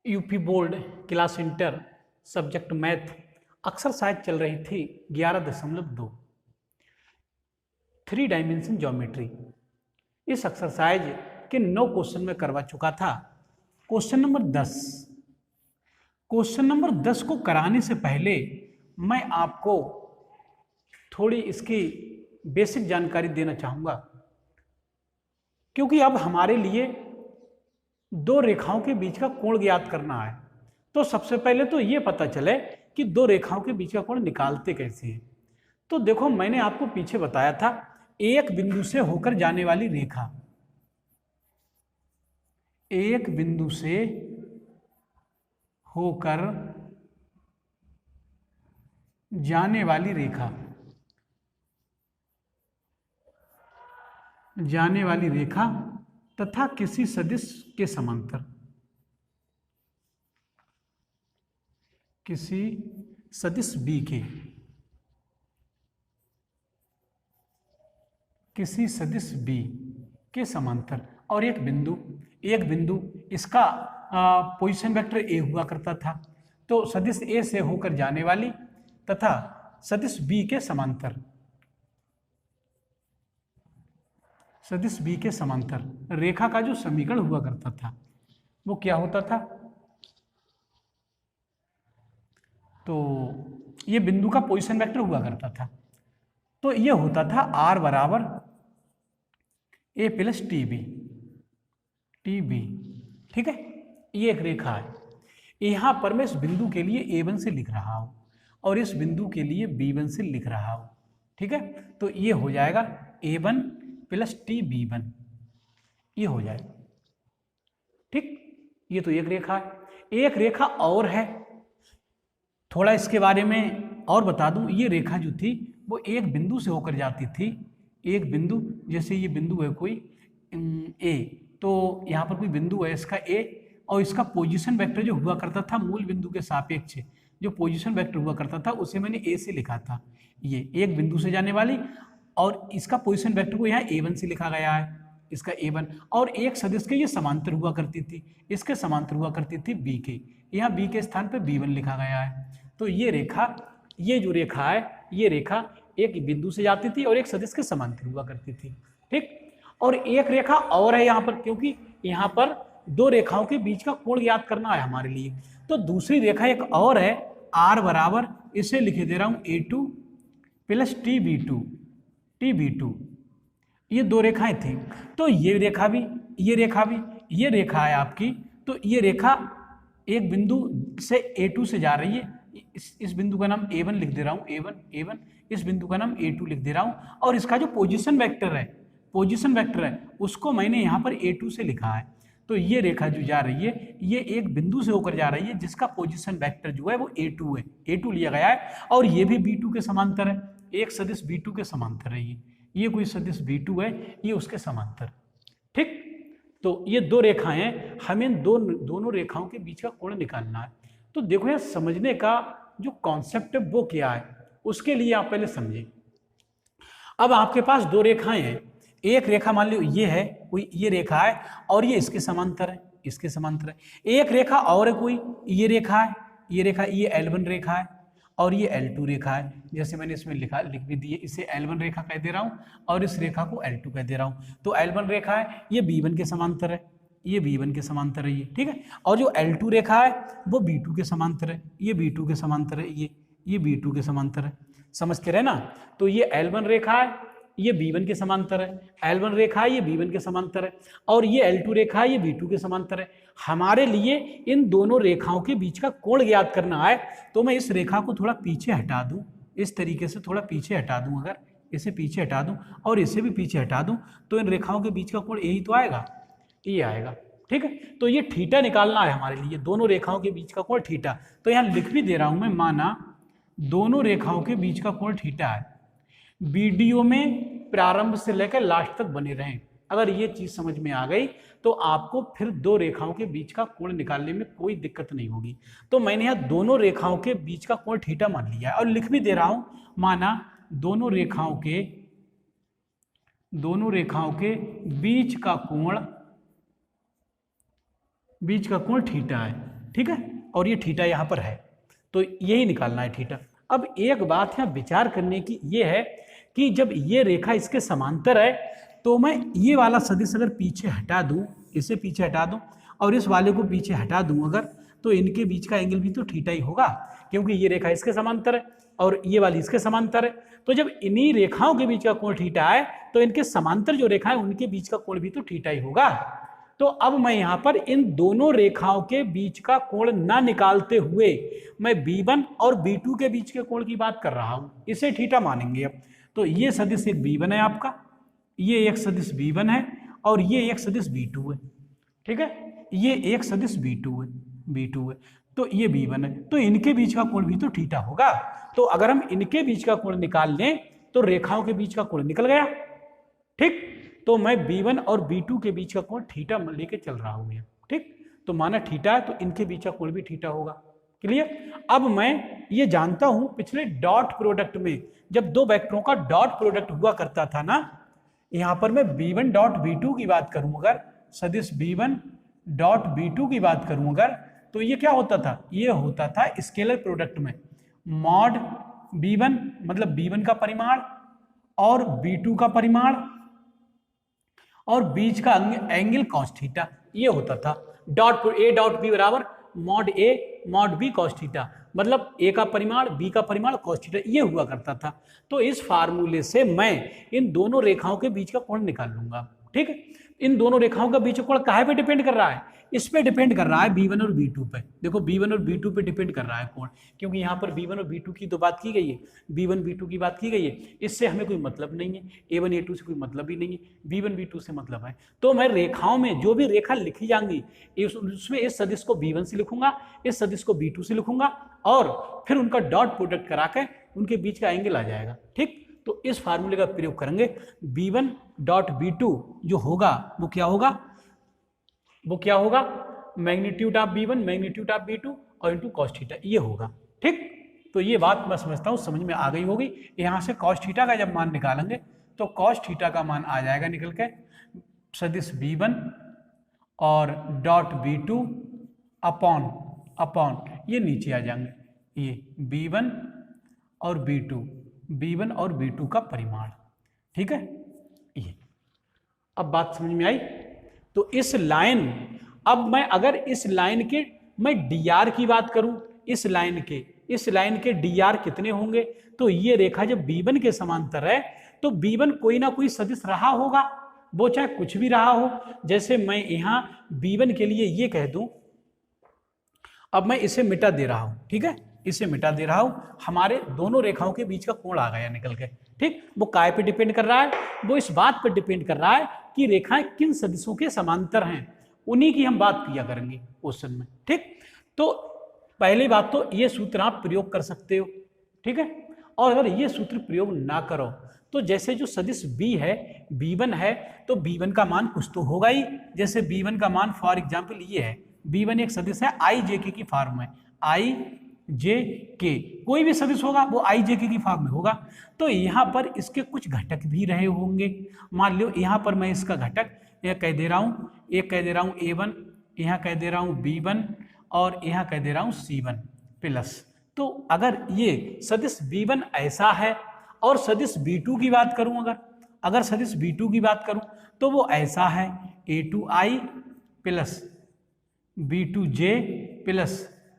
UP board class inter subject math exercise चल रही थी 11.2 3 डायमेंशन ज्योमेट्री। इस एक्सरसाइज के 9 क्वेश्चन में करवा चुका था। क्वेश्चन नंबर 10 को कराने से पहले मैं आपको थोड़ी इसकी बेसिक जानकारी देना चाहूँगा, क्योंकि अब हमारे लिए दो रेखाओं के बीच का कोण ज्ञात करना है। तो सबसे पहले तो ये पता चले कि दो रेखाओं के बीच का कोण निकालते कैसे हैं। तो देखो, मैंने आपको पीछे बताया था, एक बिंदु से होकर जाने वाली रेखा, एक बिंदु से होकर जाने वाली रेखा, तथा किसी सदिश के समांतर, किसी सदिश B के, किसी सदिश B के समांतर, और एक बिंदु इसका पोजीशन वेक्टर A हुआ करता था। तो सदिश A से होकर जाने वाली तथा सदिश B के समांतर, सदिश B के समांतर रेखा का जो समीकरण हुआ करता था वो क्या होता था? तो ये बिंदु का पोजीशन वेक्टर हुआ करता था, तो ये होता था R बराबर A प्लस TB, ठीक है। ये एक रेखा है। यहां पर मैं इस बिंदु के लिए A1 से लिख रहा हूं और इस बिंदु के लिए B1 से लिख रहा हूं, ठीक है। तो ये हो जाएगा A1 प्लस TB1, ये हो जाएगा, ठीक। ये तो एक रेखा है। एक रेखा और है, थोड़ा इसके बारे में और बता दूं। ये रेखा जो थी वो एक बिंदु से होकर जाती थी। एक बिंदु, जैसे ये बिंदु है कोई A, तो यहाँ पर कोई बिंदु है इसका A, और इसका पोजीशन वेक्टर जो हुआ करता था मूल बिंदु के सापेक्ष, जो पोजीशन वेक्टर हुआ करता था उसे मैंने A से लिखा था। ये एक बिंदु से जाने वाली, और इसका पोजीशन वेक्टर को यहाँ A1 से लिखा गया है, इसका A1। और एक सदिश के ये समांतर हुआ करती थी, इसके समांतर हुआ करती थी B के, यहाँ B के स्थान पर B1 लिखा गया है। तो ये रेखा, ये जो रेखा है, ये रेखा एक बिंदु से जाती थी और एक सदिश के समांतर हुआ करती थी, ठीक। और एक रेखा और है यहाँ पर, क्योंकि यहाँ पर दो रेखाओं के बीच का कोण ज्ञात करना है हमारे लिए। तो दूसरी रेखा एक और है, R बराबर, इसे लिखे दे रहा हूँ A2 प्लस TB2, ये दो रेखाएं थी। तो ये रेखा भी, ये रेखा भी, ये रेखा है आपकी। तो ये रेखा एक बिंदु से A2 से जा रही है, इस बिंदु का नाम A1 लिख दे रहा हूँ, A1, इस बिंदु का नाम A2 लिख दे रहा हूँ, और इसका जो पोजीशन वेक्टर है उसको मैंने यहाँ पर A2 से लिखा है। तो ये रेखा जो जा रही है, ये एक बिंदु से होकर जा रही है जिसका पोजीशन वेक्टर जो है वो A2 है, A2 लिया गया है, और ये भी B2 के समांतर है, एक सदिश B2 के समांतर है। ये कोई सदिश B2 है, ये उसके समांतर, ठीक। तो ये दो रेखाएं हैं, हमें दोनों रेखाओं के बीच का कोण निकालना है। तो देखो, यह समझने का जो कॉन्सेप्ट है वो क्या है, उसके लिए आप पहले समझें। अब आपके पास दो रेखाएं हैं, एक रेखा मान लो ये है, कोई ये रेखा है, और ये इसके समांतर है, इसके समांतर है। एक रेखा और है, कोई ये रेखा है, ये L1 रेखा है, और ये L2 रेखा है। जैसे मैंने इसमें लिख भी दिए, इसे L1 रेखा कह दे रहा हूँ और इस रेखा को L2 कह दे रहा हूँ। तो L1 रेखा है, ये B1 के समांतर है, ये B1 के समांतर है, ये, ठीक है। और जो L2 रेखा है वो B2 के समांतर है, ये B2 के समांतर है, ये B2 के समांतर है। समझते रहे ना। तो ये L1 रेखा है, ये B1 के समांतर है, L1 रेखा है, ये B1 के समांतर है, और ये L2 रेखा है, ये B2 के समांतर है। हमारे लिए इन दोनों रेखाओं के बीच का कोण ज्ञात करना है। तो मैं इस रेखा को थोड़ा पीछे हटा दूं, इस तरीके से थोड़ा पीछे हटा दूं, अगर इसे पीछे हटा दूं और इसे भी पीछे हटा दूं, तो इन रेखाओं के बीच का कोण यही तो आएगा, ये आएगा, ठीक है। तो ये थीटा निकालना है हमारे लिए, दोनों रेखाओं के बीच का कोण थीटा। तो यहाँ लिख भी दे रहा हूं मैं, माना दोनों रेखाओं के बीच का कोण थीटा है। वीडियो में प्रारंभ से लेकर लास्ट तक बने रहें। अगर ये चीज समझ में आ गई तो आपको फिर दो रेखाओं के बीच का कोण निकालने में कोई दिक्कत नहीं होगी। तो मैंने यहाँ दोनों रेखाओं के बीच का कोण थीटा मान लिया है, और लिख भी दे रहा हूं, माना दोनों रेखाओं के बीच का कोण थीटा है। ठीक है, और ये थीटा यहाँ पर है, तो यही निकालना है थीटा। अब एक बात यहाँ विचार करने की ये है कि जब ये रेखा इसके समांतर है तो मैं ये वाला सदिश अगर पीछे हटा दूं, इसे पीछे हटा दूं और इस वाले को पीछे हटा दूं अगर, तो इनके बीच का एंगल भी तो थीटा ही होगा, क्योंकि ये रेखा इसके समांतर है और ये वाली इसके समांतर है। तो जब इन्हीं रेखाओं के बीच का कोण थीटा है तो इनके समांतर जो रेखा है उनके बीच का कोण भी तो थीटा ही होगा। तो अब मैं यहाँ पर इन दोनों रेखाओं के बीच का कोण ना निकालते हुए मैं B1 और B2 के बीच के कोण की बात कर रहा हूं, इसे थीटा मानेंगे। अब तो ये सदिश एक B1 है आपका, ये एक सदिश B1 है और ये एक सदिश B2 है, ठीक है, ये एक सदिश B2 है, तो ये B1 है, तो इनके बीच का कोण भी तो थीटा होगा। तो अगर हम इनके बीच का कोण निकाल लें तो रेखाओं के बीच का कोण निकल गया, ठीक। तो मैं B1 और B2 के बीच का कोण थीटा लेके चल रहा हूं, ठीक। तो माना थीटा है तो इनके बीच का कोण भी थीटा होगा, क्लियर। अब मैं ये जानता हूं पिछले डॉट प्रोडक्ट में जब दो वेक्टरों का डॉट प्रोडक्ट हुआ करता था ना, यहां पर मैं B1 डॉट B2 की बात करूं अगर, सदिश B1 डॉट B2 की बात करूं अगर, तो ये क्या होता था, ये होता था स्केलर प्रोडक्ट में मॉड B1 मतलब B1 का परिमाण और B2 का परिमाण और बीच का एंगल कॉस थीटा, ये होता था। डॉट ए डॉट बी बराबर mod A mod B cos theta, मतलब ए का परिमाण बी का परिमाण कॉस थीटा, ये हुआ करता था। तो इस फार्मूले से मैं इन दोनों रेखाओं के बीच का कोण निकाल लूंगा, ठीक है। इन दोनों रेखाओं का बीच का कोण काहे पे डिपेंड कर रहा है, इस पे डिपेंड कर रहा है B1 और B2 पे। देखो B1 और B2 पे डिपेंड कर रहा है कोण, क्योंकि यहाँ पर B1 और B2 की तो बात की गई है, B1 B2 की बात की गई है, इससे हमें कोई मतलब नहीं है, A1 A2 से कोई मतलब ही नहीं है, B1 B2 से मतलब है। तो मैं रेखाओं में जो भी रेखा लिखी जाएंगी उसमें इस सदिश को B1 से लिखूंगा, इस सदिश को B2 से लिखूंगा और फिर उनका डॉट प्रोडक्ट करा के उनके बीच का एंगल आ जाएगा, ठीक। तो इस फार्मूले का प्रयोग करेंगे, B1 डॉट B2 जो होगा वो क्या होगा, magnitude of B1 magnitude of B2 और इनटू कॉस थीटा, ये होगा, ठीक। तो ये बात मैं समझता हूँ समझ में आ गई होगी। यहाँ से कॉस थीटा का जब मान निकालेंगे तो कॉस थीटा का मान आ जाएगा निकल के सदिश B1 और डॉट B2 अपॉन ये नीचे आ जाएंगे, ये B1 और B2 का परिमाण, ठीक है। ये अब बात समझ में आई। तो इस लाइन, अब मैं अगर इस लाइन के मैं dr की बात करूं, इस लाइन के dr कितने होंगे, तो ये रेखा जब B1 के समांतर है तो B1 कोई ना कोई सदिश रहा होगा, वो चाहे कुछ भी रहा हो। जैसे मैं यहां B1 के लिए ये कह दूं, अब मैं इसे मिटा दे रहा हूं, ठीक है, इसे मिटा दे रहा हूं, हमारे दोनों रेखाओं के बीच का कोण आ गया निकल के, ठीक। वो काय पे डिपेंड कर रहा है, वो इस बात पर डिपेंड कर रहा है कि रेखाएं किन सदिशों के समांतर हैं, उन्हीं की हम बात किया करेंगे क्वेश्चन में, ठीक। तो पहली बात तो ये सूत्र आप प्रयोग कर सकते हो, ठीक है। और अगर ये सूत्र प्रयोग ना करो तो जैसे जो सदिश B है B1 है तो B1 का मान कुछ तो होगा ही। जैसे B1 का मान फॉर एग्जाम्पल ये है, B1 एक सदिश है IJK की फॉर्म में, IJK कोई भी सदिश होगा वो IJK की फॉर्म में होगा। तो यहाँ पर इसके कुछ घटक भी रहे होंगे, मान लो यहाँ पर मैं इसका घटक एक कह दे रहा हूँ A1, यहाँ कह दे रहा हूँ B1 और यहाँ कह दे रहा हूँ C1 प्लस। तो अगर ये सदिश B1 ऐसा है और सदिश B2 की बात करूं, अगर सदिश B2 की बात करूं तो वो ऐसा है A2I plus B2J plus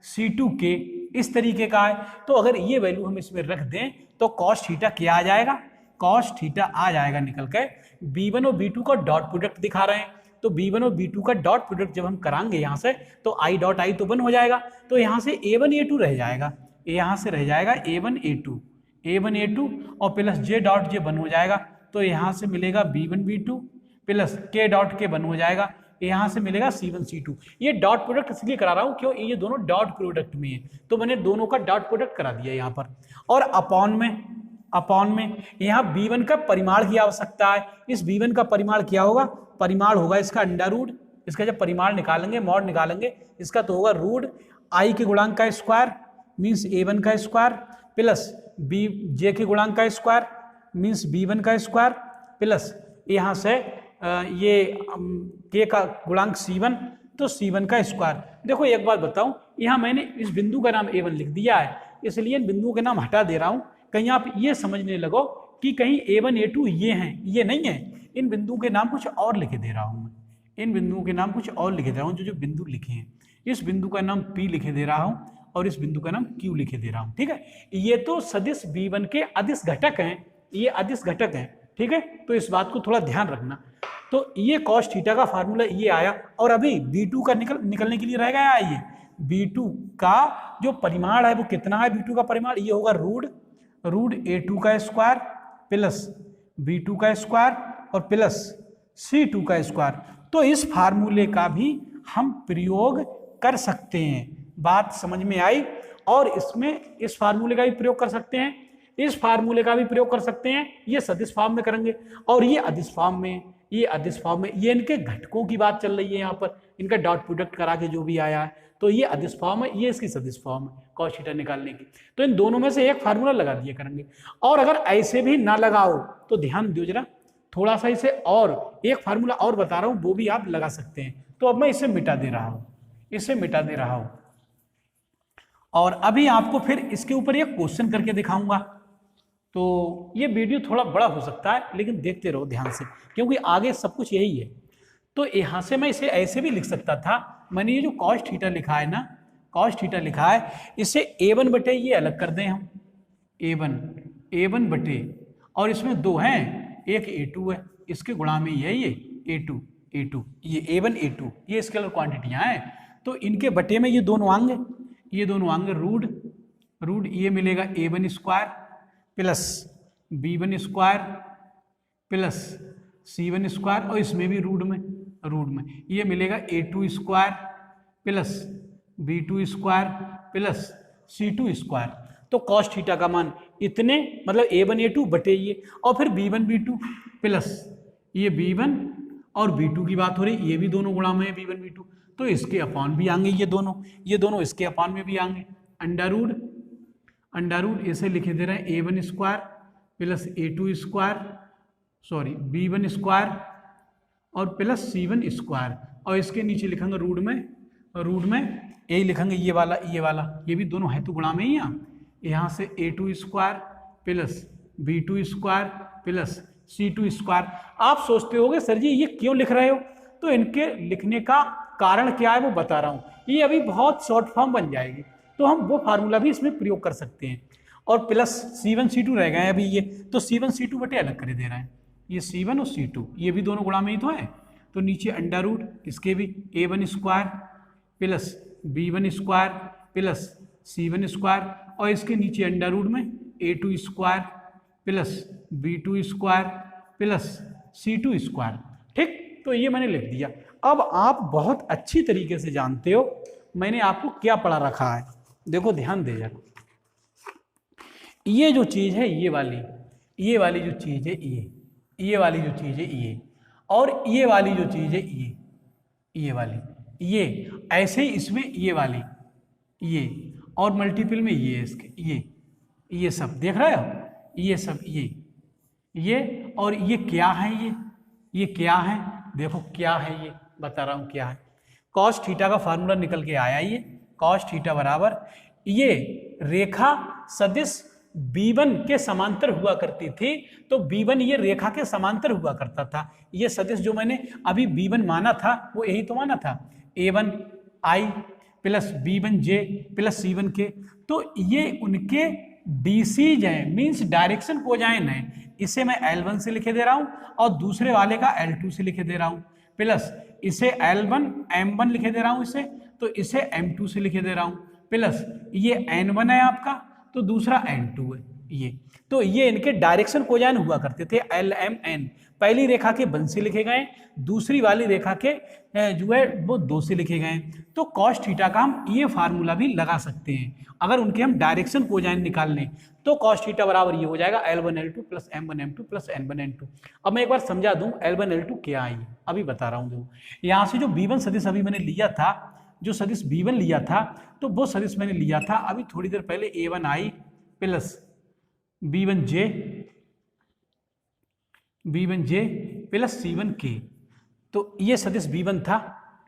C2K, इस तरीके का है। तो अगर ये वैल्यू हम इसमें रख दें तो कॉस थीटा क्या आ जाएगा, कॉस थीटा आ जाएगा निकल के B1 और B2 का डॉट प्रोडक्ट दिखा रहे हैं, तो B1 और B2 का डॉट प्रोडक्ट जब हम कराएंगे यहाँ से तो I डॉट I तो 1 हो जाएगा, तो यहाँ से A1 A2 रह जाएगा, यहाँ से रह जाएगा A1 A2 और प्लस J डॉट J 1 हो जाएगा, तो यहाँ से मिलेगा B1 B2 plus K dot K 1 हो जाएगा, यहाँ से मिलेगा C1 C2। ये डॉट प्रोडक्ट इसलिए करा रहा हूँ क्यों, ये दोनों डॉट प्रोडक्ट में है, तो मैंने दोनों का डॉट प्रोडक्ट करा दिया यहाँ पर। और अपॉन में यहाँ B1 का परिमाण की आवश्यकता है, इस B1 का परिमाण क्या होगा, परिमाण होगा इसका अंडर रूट, इसका जब परिमाण निकालेंगे मॉड निकालेंगे इसका तो होगा रूट I के गुणांक का स्क्वायर मीन्स A1 का स्क्वायर प्लस J के गुणांक का स्क्वायर मीन्स B1 का स्क्वायर प्लस यहाँ से ये K का गुणांक C1 तो C1 का स्क्वायर। देखो एक बात बताऊं, यहाँ मैंने इस बिंदु का नाम A1 लिख दिया है, इसलिए इन बिंदुओं के नाम हटा दे रहा हूं। कहीं आप ये समझने लगो कि कहीं A1 A2 ये हैं, ये नहीं है। इन बिंदुओं के नाम कुछ और लिखे दे रहा हूं मैं, इन बिंदुओं के नाम कुछ और लिखे दे रहा हूं। जो बिंदु लिखे हैं, इस बिंदु का नाम P लिखे दे रहा हूं और इस बिंदु का नाम Q लिखे दे रहा हूं। ठीक है, ये तो सदिश B1 के अदिश घटक हैं, ये अदिश घटक हैं। ठीक है, तो इस बात को थोड़ा ध्यान रखना। तो ये cos थीटा का फार्मूला ये आया, और अभी B2 का निकलने के लिए रह गया ये B2 का जो परिमाण है वो कितना है। B2 का परिमाण ये होगा रूट A2 का स्क्वायर प्लस B2 का स्क्वायर और प्लस C2 का स्क्वायर। तो इस फार्मूले का भी हम प्रयोग कर सकते हैं। बात समझ में आई? और इसमें इस फार्मूले का भी प्रयोग कर सकते हैं, इस फार्मूले का भी प्रयोग कर सकते हैं। ये सदिश फॉर्म में करेंगे और ये अदिश फॉर्म में, ये अदिश फॉर्म में। ये इनके घटकों की बात चल रही है, यहाँ पर इनका डॉट प्रोडक्ट करा के जो भी आया है, तो ये अदिश फॉर्म है, ये इसकी सदिश फॉर्म है cos थीटा निकालने की। तो इन दोनों में से एक फार्मूला लगा दिया करेंगे। और अगर ऐसे भी ना लगाओ तो ध्यान दो जरा, थोड़ा सा इसे और एक फार्मूला और बता रहा हूं, वो भी आप लगा सकते हैं। तो अब मैं इसे मिटा दे रहा हूं, इसे मिटा दे रहा हूं, और अभी आपको फिर इसके ऊपर एक क्वेश्चन करके दिखाऊंगा। तो ये वीडियो थोड़ा बड़ा हो सकता है, लेकिन देखते रहो ध्यान से, क्योंकि आगे सब कुछ यही है। तो यहाँ से मैं इसे ऐसे भी लिख सकता था। मैंने ये जो cos थीटा लिखा है ना, cos थीटा लिखा है, इसे A1 बटे ये अलग कर दें हम, A1 बटे, और इसमें दो हैं, एक A2 है, इसके गुणा में ये A2, ये A1 A2 ये स्केलर क्वांटिटियाँ हैं। तो इनके बटे में ये दोनों आएंगे, रूट ये मिलेगा A1 square plus B1 square plus C1 square, और इसमें भी रूट में ये मिलेगा A2 square plus B2 square plus C2 square. तो cos थीटा का मान इतने, मतलब A1 A2 बटे ये, और फिर B1 B2 प्लस ये B1 और B2 की बात हो रही, ये भी दोनों गुणा में है B1 B2, तो इसके अपॉन भी आएंगे ये दोनों इसके अपॉन में भी आएंगे। अंडा रूट इसे लिखे दे रहे हैं A1 square plus A2 square, sorry B1 square और प्लस C1 स्क्वायर, और इसके नीचे लिखेंगे रूट में यही लिखेंगे ये वाला, ये भी दोनों है तो गुणा में ही। यहाँ से A2 square plus B2 square plus C2 square. आप सोचते होगे सर जी ये क्यों लिख रहे हो, तो इनके लिखने का कारण क्या है वो बता रहा हूँ। ये अभी बहुत शॉर्ट फॉर्म बन जाएगी, तो हम वो फार्मूला भी इसमें प्रयोग कर सकते हैं। और प्लस C1 C2 रह गए हैं अभी ये, तो C1 C2 बटे अलग कर दे रहे हैं, ये C1 और C2 ये भी दोनों गुणा में ही तो है। तो नीचे अंडा रूट इसके भी A1 square plus B1 square plus C1 square, और इसके नीचे अंडा रूट में A2 square plus B2 square plus C2 square. ठीक, तो ये मैंने लिख दिया। अब आप बहुत अच्छी तरीके से जानते हो मैंने आपको क्या पढ़ा रखा है। देखो ध्यान दे जाओ, ये जो चीज़ है ये वाली जो चीज़ है ये वाली जो चीज़ है ये, और ये वाली जो चीज़ है ये वाली, ये ऐसे ही इसमें ये वाली ये, और मल्टीपल में ये इसके ये सब देख रहे हो, ये सब ये और ये क्या है, ये क्या है, देखो क्या है, ये बता रहा हूँ क्या है। cos थीटा का फार्मूला निकल के आया, ये cos थीटा बराबर ये रेखा सदिश B1 के समांतर हुआ करती थी, तो B1 ये रेखा के समांतर हुआ करता था। ये सदिश जो मैंने अभी B1 माना था वो यही तो माना था, A1I plus B1J plus C1K। तो ये उनके डीसीज हैं, मीन्स डायरेक्शन कोजाइन है। इसे मैं L1 से लिखे दे रहा हूँ और दूसरे वाले का L2 से लिखे दे रहा हूँ, प्लस इसे L1 M1 लिखे दे रहा हूँ, इसे M2 से लिखे दे रहा हूँ, प्लस ये N1 है आपका तो दूसरा N2 है ये। तो ये इनके डायरेक्शन कोजाइन हुआ करते थे LMN। पहली रेखा के 1 से लिखे गए, दूसरी वाली रेखा के जो है वो 2 से लिखे गए। तो cos थीटा का हम ये फार्मूला भी लगा सकते हैं। अगर उनके हम डायरेक्शन कोजाइन निकाल लें तो cos थीटा बराबर ये हो जाएगा L1 L2 plus M1 M2 plus N1 N2। अब मैं एक बार समझा दूं L1 L2 क्या है, अभी बता रहा हूँ। देखो यहाँ से जो B1 सदिश अभी मैंने लिया था, जो सदिश B1 लिया था, तो वो सदिश मैंने लिया था अभी थोड़ी देर पहले A1I plus B1J plus C1K। तो ये सदिश B1 था,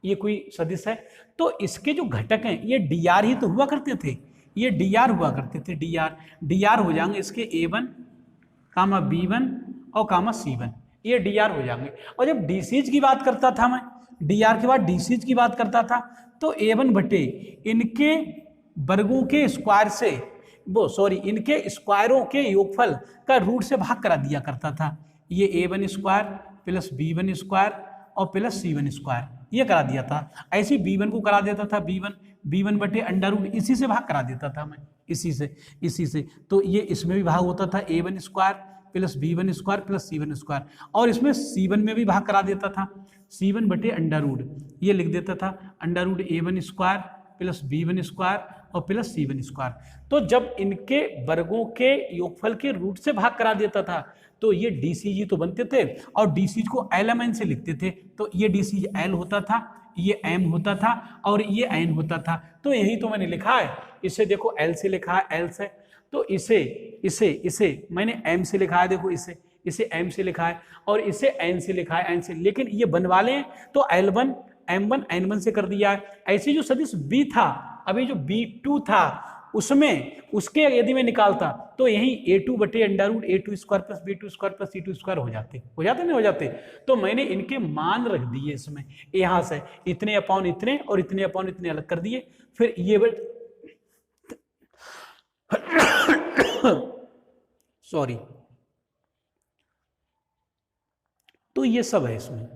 ये कोई सदिश है, तो इसके जो घटक हैं ये डी आर ही तो हुआ करते थे, ये डी आर हुआ करते थे, डी आर हो जाएंगे इसके A1 कामा B1 और कामा C1, ये डी आर हो जाएंगे। और जब डी सीज की बात करता था मैं, डी आर के बाद डी सीज की बात करता था, तो A1 बटे इनके वर्गों के स्क्वायर से, वो सॉरी इनके स्क्वायरों के योगफल का रूट से भाग करा दिया करता था। ये A1 square plus B1 square और प्लस C1 स्क्वायर ये करा दिया था। ऐसे B1 को करा देता था B1 बटे अंडर रूट, इसी से भाग करा देता था मैं, इसी से। तो ये इसमें भी भाग होता था A1 square plus B1 square plus C1 square, और इसमें C1 में भी भाग करा देता था, C1 बटे अंडर रूट, ये लिख देता था under root A1 square plus B1 square और प्लस C1 स्क्वायर। तो जब इनके वर्गों के योगफल के रूट से भाग करा देता था तो ये DCG तो बनते थे, और DCG को LMN से लिखते थे, तो ये DCG L होता था, ये M होता था और ये N होता था। तो यही तो मैंने लिखा है, इसे देखो L से लिखा है, L से, तो इसे मैंने M से लिखा है, देखो इसे M से लिखा है और इसे N से लिखा है, N से, लेकिन ये बनवा लें तो L1 M1 N1 से कर दिया है। ऐसे जो सदिश B था, अभी जो B2 था उसमें उसके यदि मैं निकालता तो यही A2 बटे under root A2 square plus B2 square plus C2 square हो जाते नहीं हो जाते। तो मैंने इनके मान रख दिए इसमें, यहां से इतने अपॉन इतने और इतने अपॉन इतने अलग कर दिए, फिर ये सॉरी, तो ये सब है इसमें,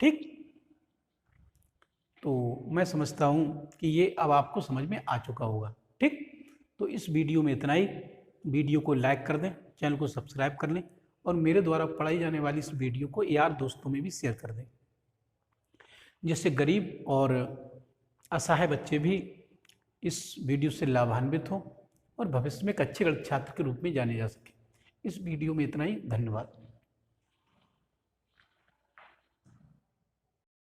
ठीक। तो मैं समझता हूं कि ये अब आपको समझ में आ चुका होगा, ठीक। तो इस वीडियो में इतना ही। वीडियो को लाइक कर दें, चैनल को सब्सक्राइब कर लें और मेरे द्वारा पढ़ाई जाने वाली इस वीडियो को यार दोस्तों में भी शेयर कर दें, जिससे गरीब और असहाय बच्चे भी इस वीडियो से लाभान्वित हों और भविष्य में एक अच्छे गणित छात्र के रूप में जाने जा सके। इस वीडियो में इतना ही, धन्यवाद।